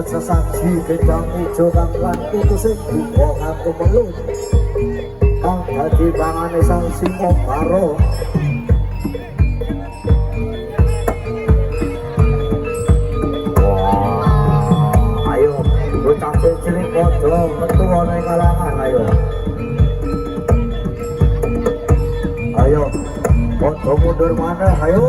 Sesaji gedang ijo kang lantu sing duka aku melun kang dadi pangane sang singa karo ayo bocah cilik padha metu ana ing kalangan ayo padha mundur maneh ayo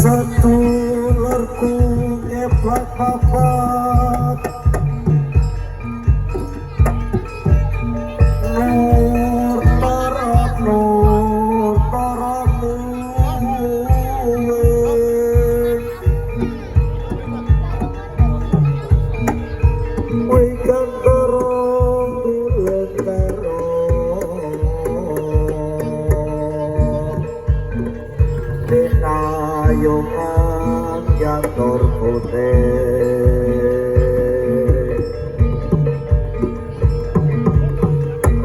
sedulurku ngeplak papat nur tarap wikan terong bulan terong dinayungan jantur putih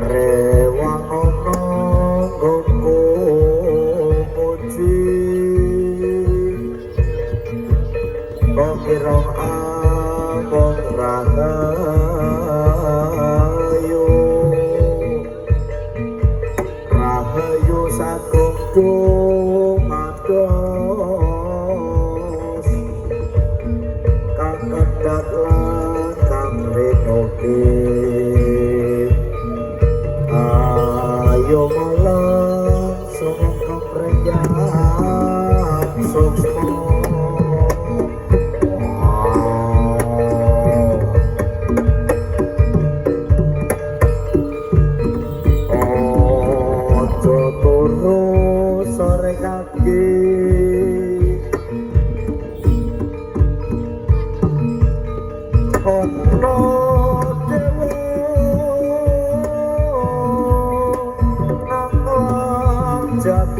rewang ono nggonku muji pokirong abon rahayu sagung dumados kang kendhat lan kang renoki ayo malam saka prenjang suksma sore kaki ono dewa jagat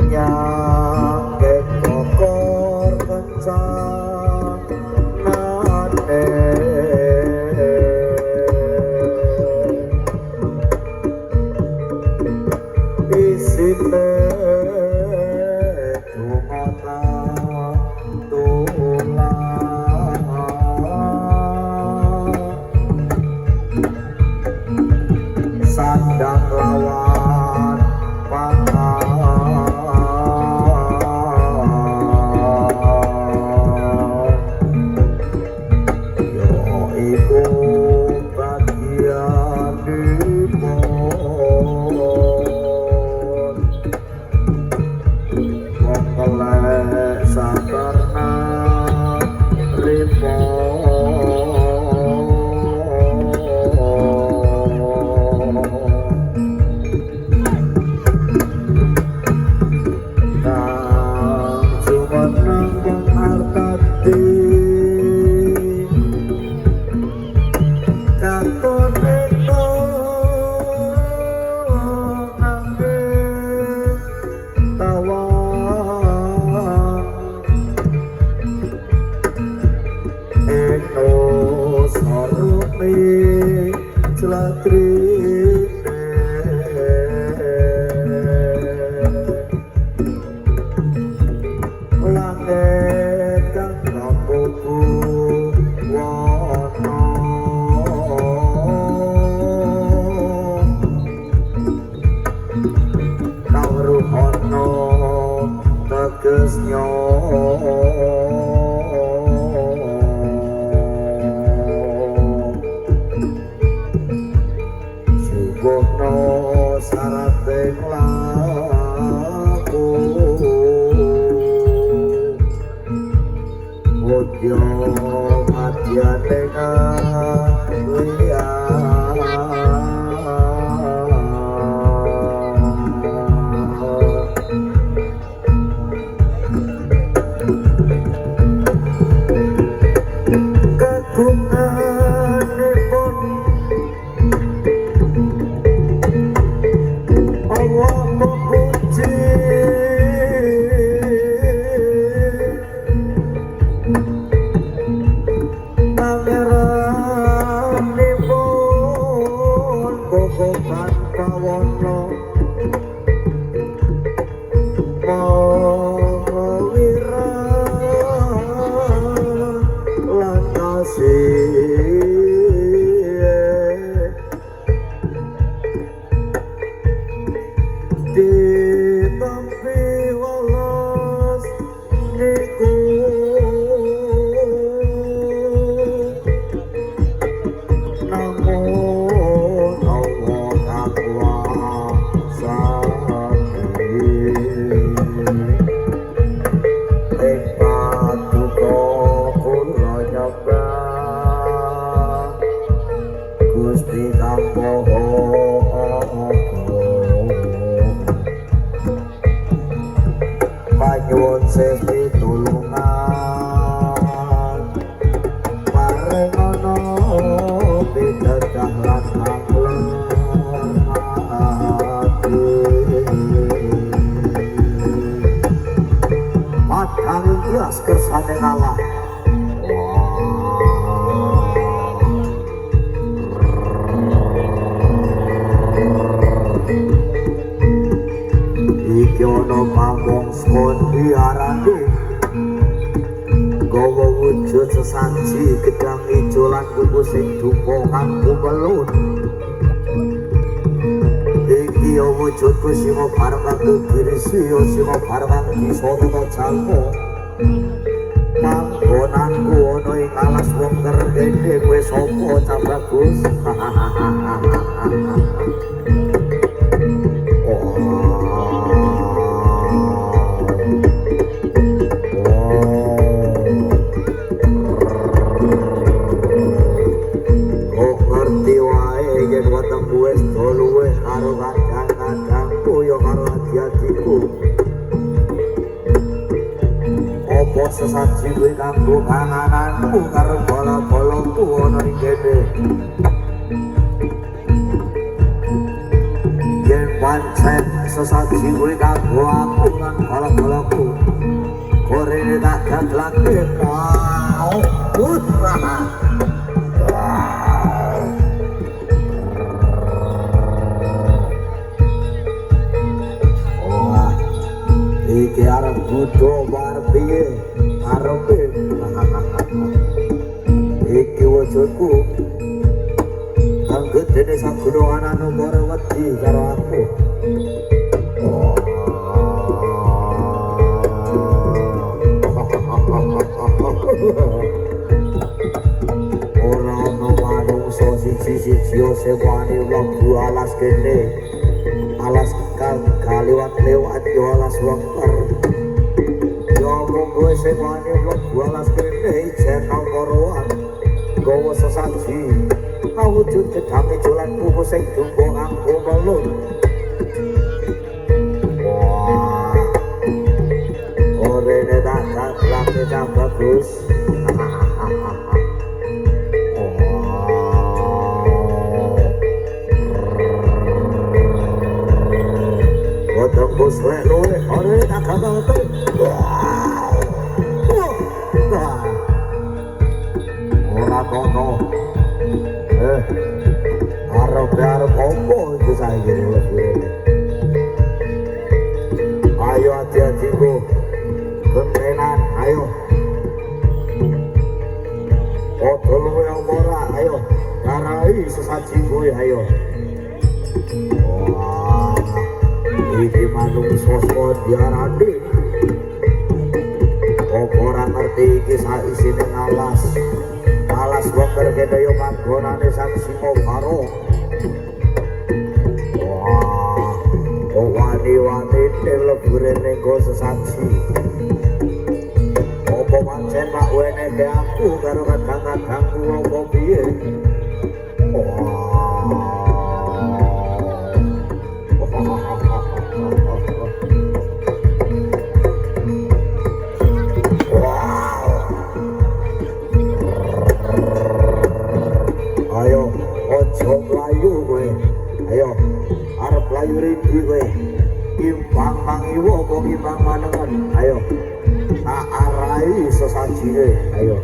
nyangke kokor kencanane isine tumata sandang lawan pangan yo iku bagian dipun wong kelek sabarna sesaji gedang ijo lan kuku sing duka kanggo pelun iki yo wujudku simo barang kirisi yo simo barang bisa tata jalmo panggonanku ono ing alas wong kerdene kowe sapa Cak Bagus sesaji kowe kanggo pangananmu karo bola-bolaku ana ing kene sesaji kowe kanggo aku lan kala-kalaku korene tak gaglake wow wah iki arep kudu bar piye arepe iki wujudku kang gedene sak gunungan anu ora wedi karo aku ora ono manungsa siji-siji sewani mlebu alas kene alas kang kaliwat-liwat yo alas wekter yo monggo sewani mlebu alas kene ijen koroan gowo sesaji awujud gedhange jolan kuku sing dumbo kanggo melun orene tak gaglake cah bagus tembus lek luwe ora tak gagal ora kono arep opo iki saiki lho ayo hati-hati ku kemenan ayo ojo luwe ora ayo ngarai sesaji kowe ayo iki manungsa diarani kok ora ngerti iki saisine alas wong kene yo panggonane sang simo karo wah wani-wani lebure nego sesaji opo pancen pak wene ke aku karo kadang-kadangku opo piye ayo ojo mlayu kowe ayo arep mlayu rindi kowe imbang mangiwo apa imbang manengen ayo tak arai sesajine ayo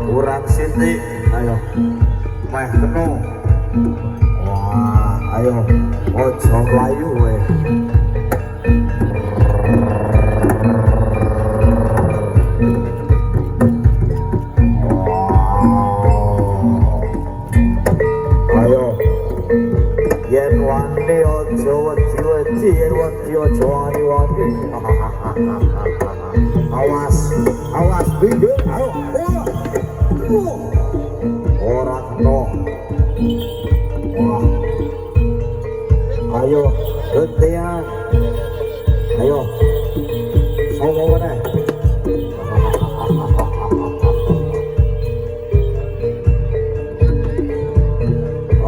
kurang sithik ayo meh kena wah ayo ojo mlayu kowe wedi ojo wani-wani awas bingung ayo ora kena ayo gedean ayo sopo meneh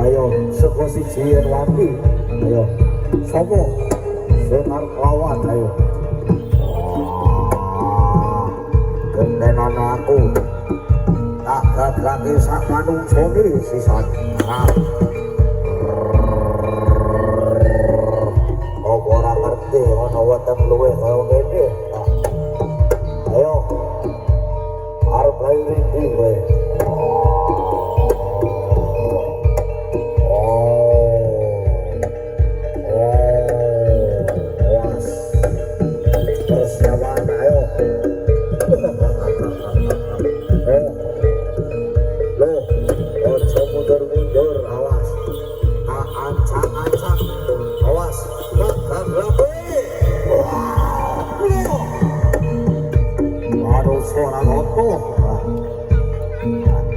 ayo seko siji wani ayo sopo sing arep lawan ayo gentenan aku tak gaglake sak manungsane sisan opo ora ngerti ana weteng luwih kaya ngene ayo arep layu iki kowe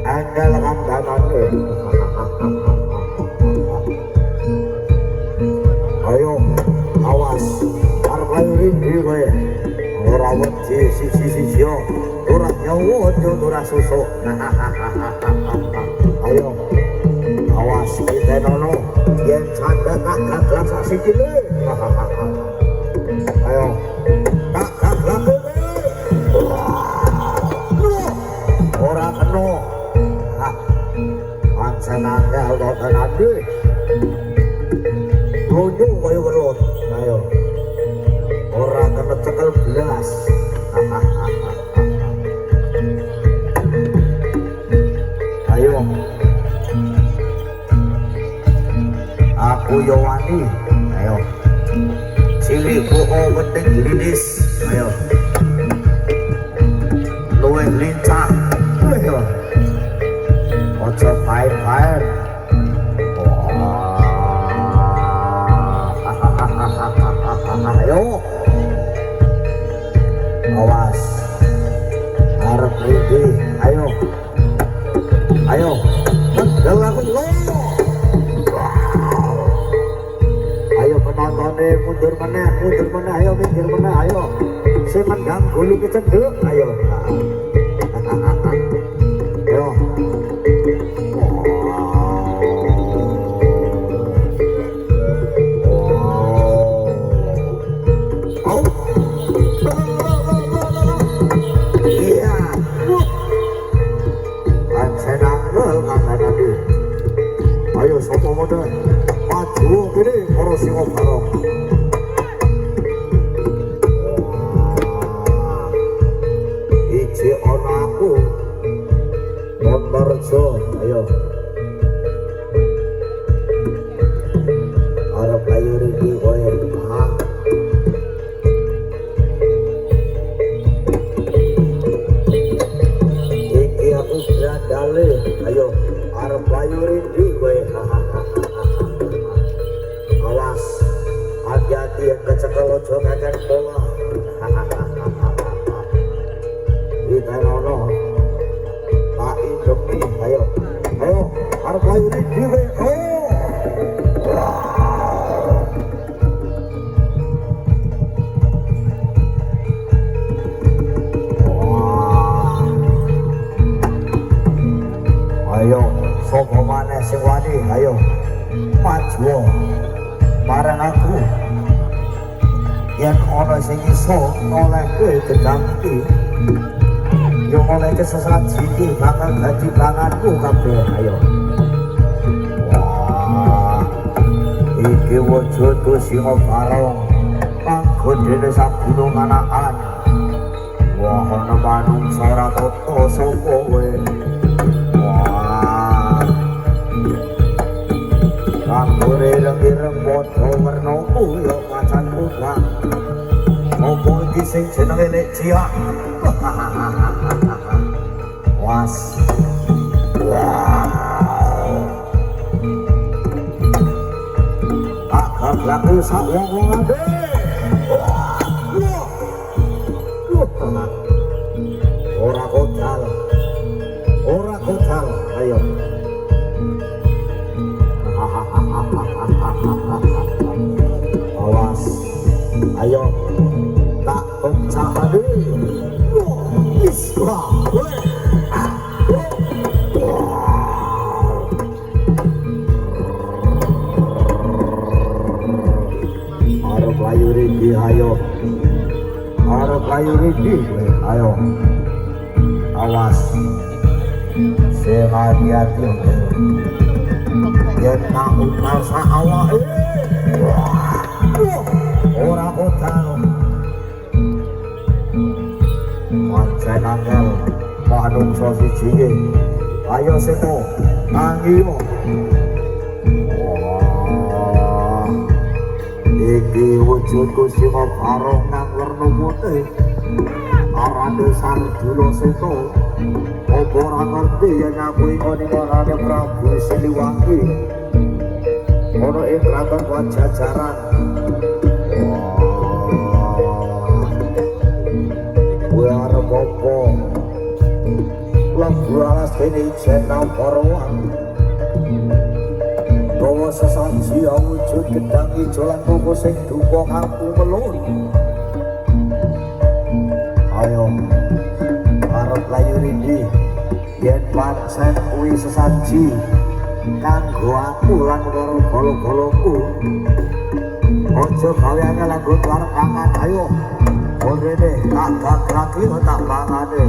anggal kandanane ayo awas arep layu rindi kowe ora wedi siji-siji ora nyawa ora susuk ayo awas kita nono yen canda tak gaglak sak sikile ayo tak gaglak ora kena lincah ayo ojo main-main ayo awas harap ini ayo ayo kendal aku lo ayo penontonnya mundur mana ayo minggir mana ayo saya mengganggu lu kecenduk ayo ayo ayo sopo modal maju gini para singo barong ije ana aku Montorjo ayo arep ayo iki koyo iki aku berandale ayo arep ayo iki kowe awas hati-hati yang kecekel ojo kakek pola kita nono tak indomie ayo ayo arep ayo iki kowe ayo sapa maneh sing wani ayo maju bareng aku yen ana sing iso oleh kowe gedangku yo oleh kesesaji iki bakal dadi panganku kabeh ayo wah iki wujudku singo barong panggodene sabunung anakan wah ana manungsa ora toto sapa kowe Kambore ireng-ireng padha wernaku ya macan kubang. Apa iki sing jenenge Lek Jiak? Was. Agak laku sak wong-wong ade. Ora kodal. Ora kodal. Ayo. Awas ayo tak pecah ade isra arep layu iki ayo arep layu iki ayo awas sing hati-hati yen tak utar sak awake ora kodal pancen angel manungsa siji ayo seko anggiyo iki wujudku singo barong nang werna putih arane Sardula Seta apa ora ngerti yen aku ingkang ngarane Prabu Siliwangi ana ing kraton Pajajaran kowe arep apa lagu alas kene jeneng Parawan bawa sesaji wujud gedang ijo lan koko sing duka aku melun ayo arep layu iki yen pancen kuwi sesaji kanggo aku lan karo golo-goloku ojo gawe angel anggo arep pangan ayo orene tak gagraki tak pangane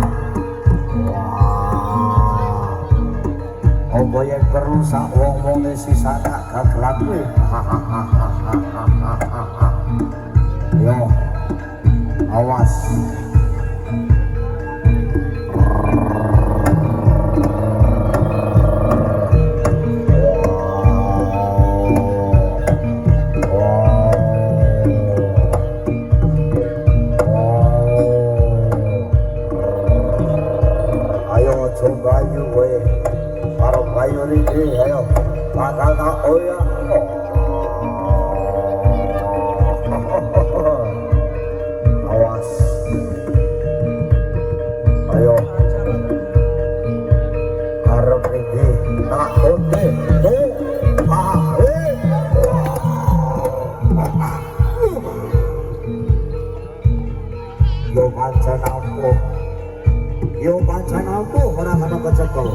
wah apa yang perlu sak wong-wong sisa tak gagraki yo awas Melayu Riki, ayo bakal tak oyak. Awas, ayo harap Riki tak konde tuh yo pancen ampuh, yo pancen ampuh orang ada kecekel.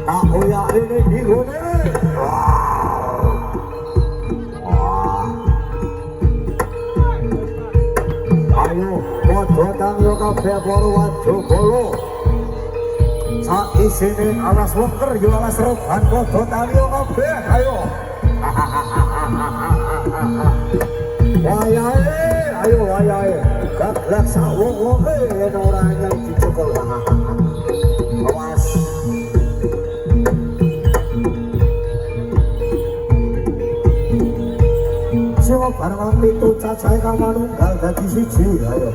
Tak oyak ini digone. Ayo padha tangyo kabeh para wajabala. Sak isine alas wengker yo alas reban padha tangyo kabeh. Ayo. Wayahe, ayo wayahe. Gaglak sak wong-wonge yen ora anyar dicekel. Awas. Sewa barang itu cacahe kang manunggal dadi siji. Ayo.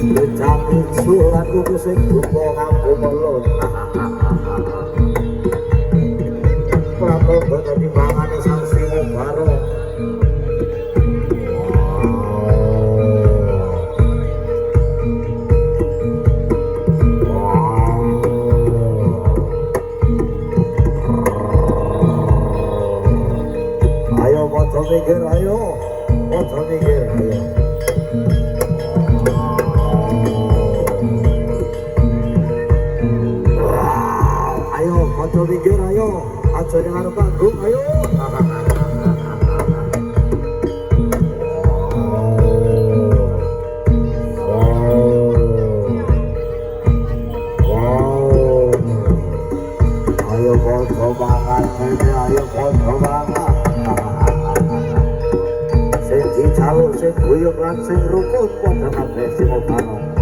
Kecapi surat kuku sing dupa nganggo melon. Prabowo dadi mangane sang simo baro. Ayo padha mikir, ayo padha mikir, ayo. Ayo mikir, ayo aja dengar panggung, ayo. Ayo padha mangan, ayo padha mangan. Sing dijaluk sing guyub lan sing rukun padha kabeh sing ono.